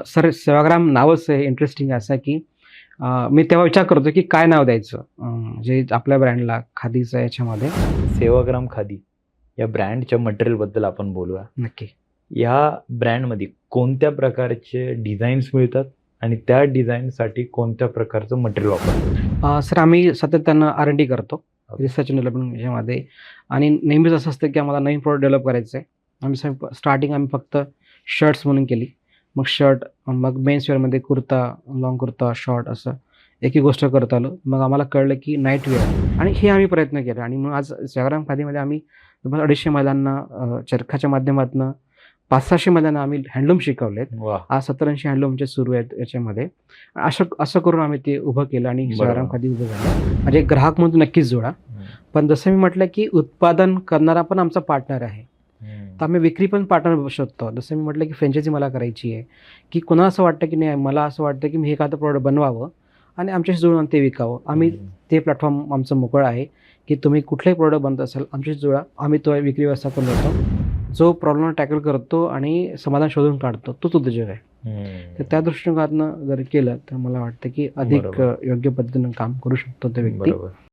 Sir Sevagram नावच interesting असं की मी तेव्हा विचार करतो की काय नाव द्यायचं जे आपल्या ब्रँडला खादीचं याच्यामध्ये. सेवाग्राम खादी या ब्रँडच्या मटेरियलबद्दल आपण बोलूया. नक्की. या ब्रँडमध्ये कोणत्या प्रकारचे डिझाईन्स मिळतात आणि त्या डिझाईनसाठी कोणत्या प्रकारचं मटेरियल वापरतात? सर आम्ही सातत्यानं R&D करतो रिसर्च अँड डेव्हलपमेंट याच्यामध्ये. आणि नेहमीच असं असतं की आम्हाला नवीन प्रोडक्ट डेव्हलप करायचं आहे. आम्ही फक्त शर्ट्स म्हणून केली. मग शर्ट, मग मेन्सवेअरमध्ये कुर्ता, लाँग कुर्ता, शॉर्ट असं एक गोष्ट करत आलो. मग आम्हाला कळलं की नाईट वेअर आणि हे आम्ही प्रयत्न केले आणि मग आज सेवाग्राम खादीमध्ये आम्ही 250 महिलांना चरखाच्या माध्यमातून 500-600 महिलांना आम्ही हँडलूम शिकवलेत. वा, आज 70-80 हँडलूमचे सुरू आहेत याच्यामध्ये. असं असं करून आम्ही ते उभं केलं आणि सेवाग्राम खादी उभं झालं. म्हणजे ग्राहक म्हणून नक्कीच जोडा. पण जसं मी म्हटलं की उत्पादन करणारा पण आमचा पार्टनर आहे. तर आम्ही विक्री पण पार्टनर शोधतो. जसं मी म्हटलं की फ्रँचायझी मला करायची आहे, की कोणाला असं वाटतं की नाही मला असं वाटतं की मी हे एखादं प्रॉडक्ट बनवावं आणि आमच्याशी जुळून ते विकावं. आम्ही ते प्लॅटफॉर्म आमचं मोकळं आहे, की तुम्ही कुठलाही प्रॉडक्ट बनत असाल आमच्याशी जुळा. आम्ही तो विक्री व्यवस्था करून देतो. जो प्रॉब्लेम टॅकल करतो आणि समाधान शोधून काढतो तोच उद्योजक आहे. तर त्या दृष्टिकोनातनं जर केलं तर मला वाटतं की अधिक बरोबर. योग्य पद्धतीनं काम करू शकतो तो व्यक्ती. बरोबर.